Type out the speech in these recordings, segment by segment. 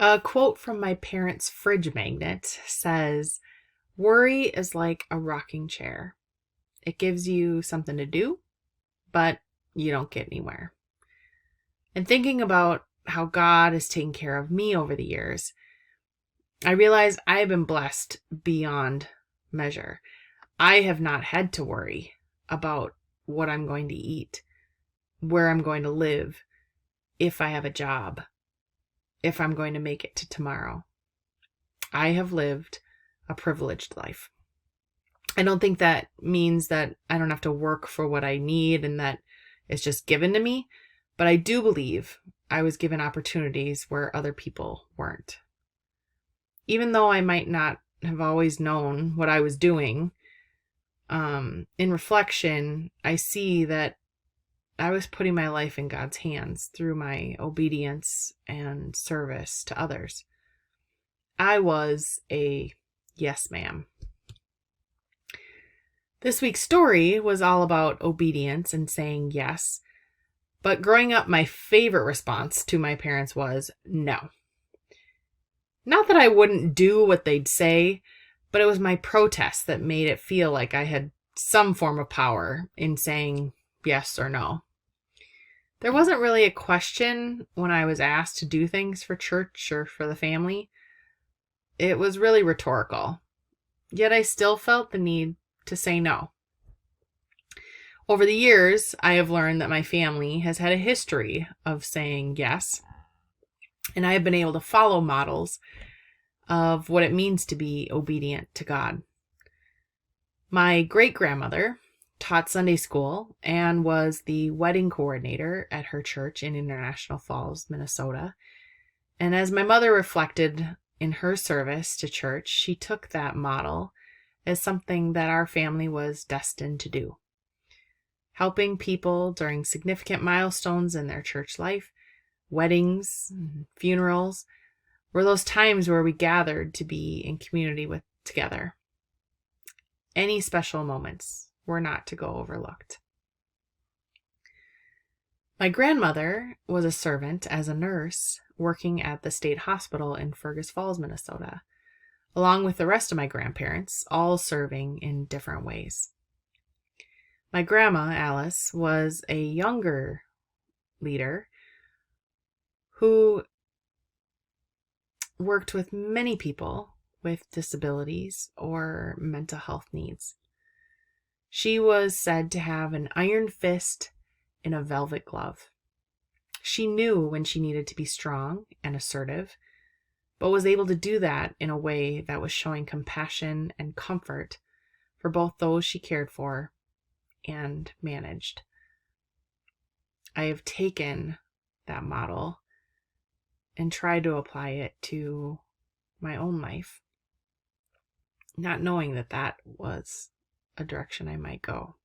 A quote from my parents' fridge magnet says, "Worry is like a rocking chair. It gives you something to do, but you don't get anywhere." And thinking about how God has taken care of me over the years, I realize I have been blessed beyond measure. I have not had to worry about what I'm going to eat, where I'm going to live, if I have a job, if I'm going to make it to tomorrow. I have lived a privileged life. I don't think that means that I don't have to work for what I need and that it's just given to me, but I do believe I was given opportunities where other people weren't. Even though I might not have always known what I was doing, in reflection, I see that I was putting my life in God's hands through my obedience and service to others. I was a yes, ma'am. This week's story was all about obedience and saying yes. But growing up, my favorite response to my parents was no. Not that I wouldn't do what they'd say, but it was my protest that made it feel like I had some form of power in saying yes or no. There wasn't really a question when I was asked to do things for church or for the family. It was really rhetorical. Yet I still felt the need to say no. Over the years, I have learned that my family has had a history of saying yes, and I have been able to follow models of what it means to be obedient to God. My great-grandmother taught Sunday school and was the wedding coordinator at her church in International Falls, Minnesota. And as my mother reflected in her service to church, she took that model as something that our family was destined to do. Helping people during significant milestones in their church life, weddings, funerals, were those times where we gathered to be in community together. Any special moments were not to go overlooked. My grandmother was a servant as a nurse working at the state hospital in Fergus Falls, Minnesota, along with the rest of my grandparents, all serving in different ways. My grandma, Alice, was a younger leader who worked with many people with disabilities or mental health needs. She was said to have an iron fist in a velvet glove. She knew when she needed to be strong and assertive, but was able to do that in a way that was showing compassion and comfort for both those she cared for and managed. I have taken that model and tried to apply it to my own life, not knowing that that was a direction I might go.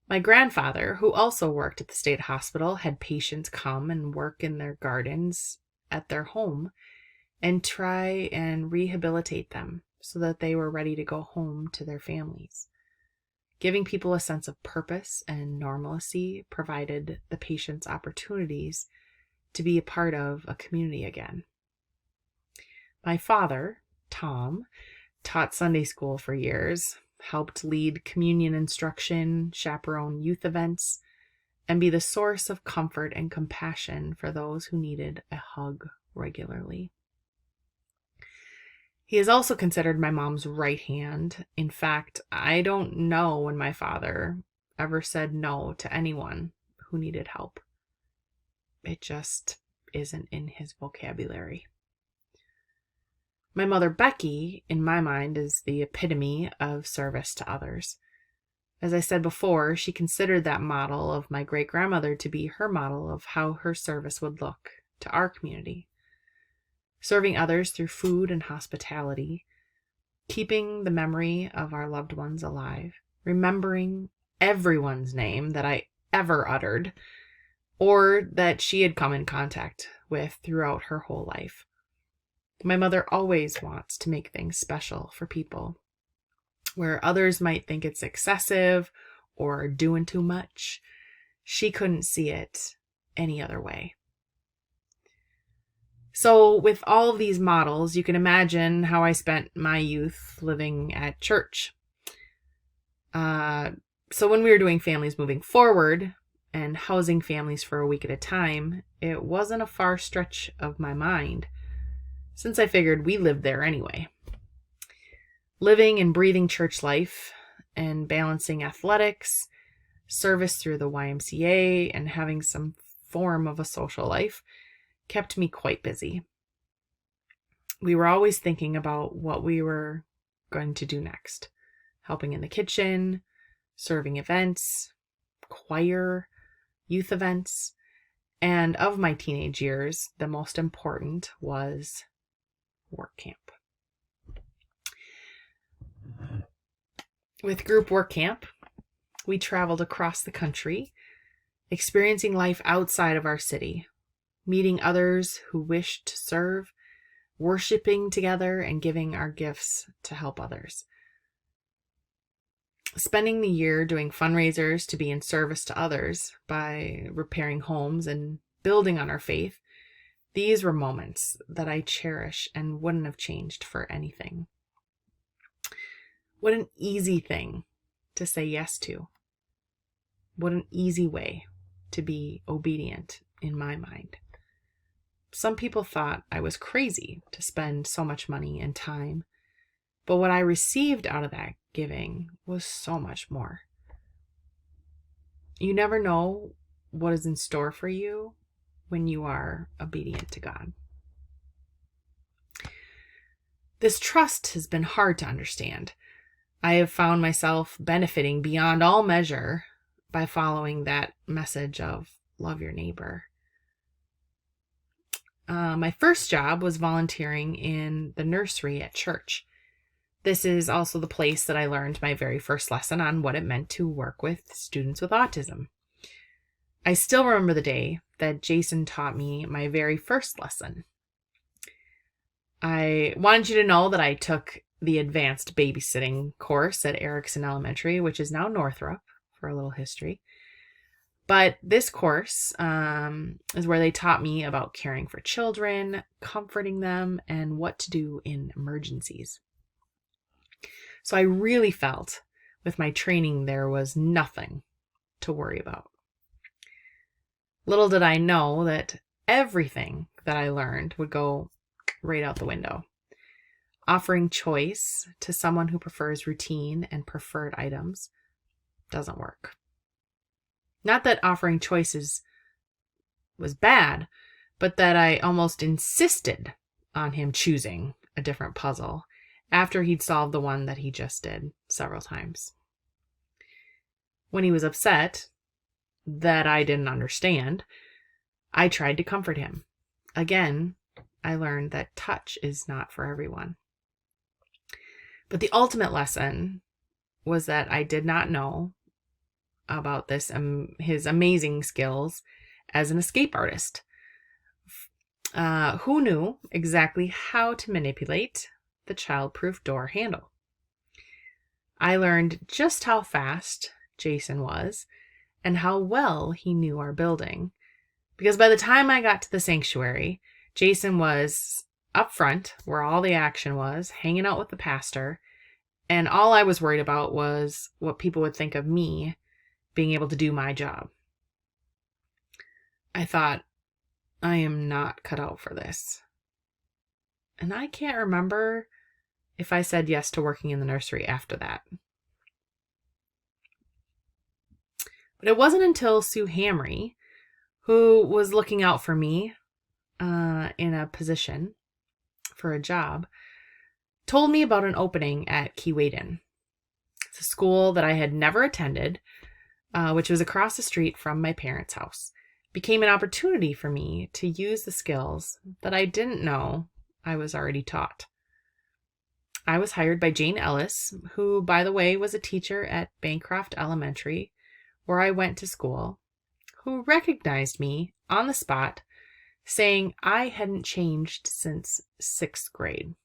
My grandfather, who also worked at the state hospital, had patients come and work in their gardens at their home and try and rehabilitate them so that they were ready to go home to their families. Giving people a sense of purpose and normalcy provided the patients opportunities to be a part of a community again. My father, Tom, taught Sunday school for years, helped lead communion instruction, chaperone youth events, and be the source of comfort and compassion for those who needed a hug regularly. He is also considered my mom's right hand. In fact, I don't know when my father ever said no to anyone who needed help. It just isn't in his vocabulary. My mother, Becky, in my mind, is the epitome of service to others. As I said before, she considered that model of my great-grandmother to be her model of how her service would look to our community. Serving others through food and hospitality, keeping the memory of our loved ones alive, remembering everyone's name that I ever uttered or that she had come in contact with throughout her whole life. My mother always wants to make things special for people, where others might think it's excessive or doing too much. She couldn't see it any other way. So with all of these models, you can imagine how I spent my youth living at church. So when we were doing Families Moving Forward and housing families for a week at a time, it wasn't a far stretch of my mind, since I figured we lived there anyway. Living and breathing church life and balancing athletics, service through the YMCA, and having some form of a social life kept me quite busy. We were always thinking about what we were going to do next. Helping in the kitchen, serving events, choir, youth events, and of my teenage years, the most important was work camp. With group work camp, we traveled across the country, experiencing life outside of our city, meeting others who wished to serve, worshiping together, and giving our gifts to help others. Spending the year doing fundraisers to be in service to others by repairing homes and building on our faith, these were moments that I cherish and wouldn't have changed for anything. What an easy thing to say yes to. What an easy way to be obedient in my mind. Some people thought I was crazy to spend so much money and time, but what I received out of that giving was so much more. You never know what is in store for you when you are obedient to God. This trust has been hard to understand. I have found myself benefiting beyond all measure by following that message of love your neighbor. My first job was volunteering in the nursery at church. This is also the place that I learned my very first lesson on what it meant to work with students with autism. I still remember the day that Jason taught me my very first lesson. I wanted you to know that I took the advanced babysitting course at Erickson Elementary, which is now Northrop, for a little history. But this course is where they taught me about caring for children, comforting them, and what to do in emergencies. So I really felt with my training there was nothing to worry about. Little did I know that everything that I learned would go right out the window. Offering choice to someone who prefers routine and preferred items doesn't work. Not that offering choices was bad, but that I almost insisted on him choosing a different puzzle after he'd solved the one that he just did several times. When he was upset that I didn't understand, I tried to comfort him. Again, I learned that touch is not for everyone. But the ultimate lesson was that I did not know about his amazing skills as an escape artist. Who knew exactly how to manipulate the child-proof door handle. I learned just how fast Jason was and how well he knew our building, because by the time I got to the sanctuary, Jason was up front where all the action was, hanging out with the pastor, and all I was worried about was what people would think of me being able to do my job. I thought, I am not cut out for this. And I can't remember if I said yes to working in the nursery after that. But it wasn't until Sue Hamry, who was looking out for me in a position for a job, told me about an opening at Keewaydin. It's a school that I had never attended, which was across the street from my parents' house. Became an opportunity for me to use the skills that I didn't know I was already taught. I was hired by Jane Ellis, who, by the way, was a teacher at Bancroft Elementary, where I went to school, who recognized me on the spot, saying I hadn't changed since 6th grade.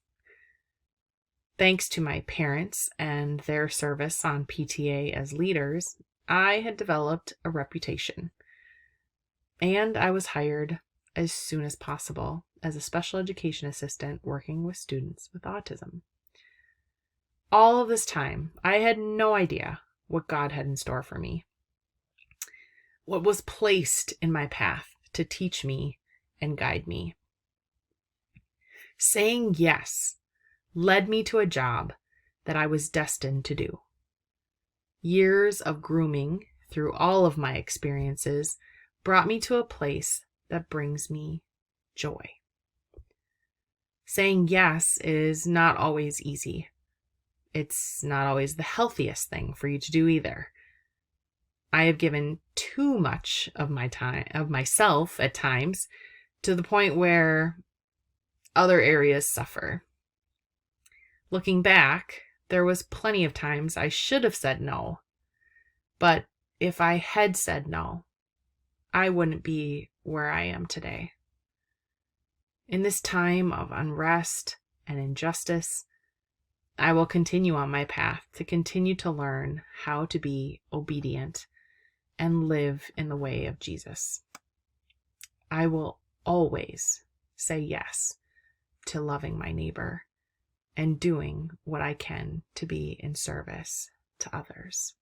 Thanks to my parents and their service on PTA as leaders, I had developed a reputation. And I was hired as soon as possible as a special education assistant working with students with autism. All of this time, I had no idea what God had in store for me, what was placed in my path to teach me and guide me. Saying yes led me to a job that I was destined to do. Years of grooming through all of my experiences brought me to a place that brings me joy. Saying yes is not always easy. It's not always the healthiest thing for you to do either. I have given too much of my time, of myself at times, to the point where other areas suffer. Looking back, there was plenty of times I should have said no. But if I had said no, I wouldn't be where I am today. In this time of unrest and injustice, I will continue on my path to continue to learn how to be obedient and live in the way of Jesus. I will always say yes to loving my neighbor and doing what I can to be in service to others.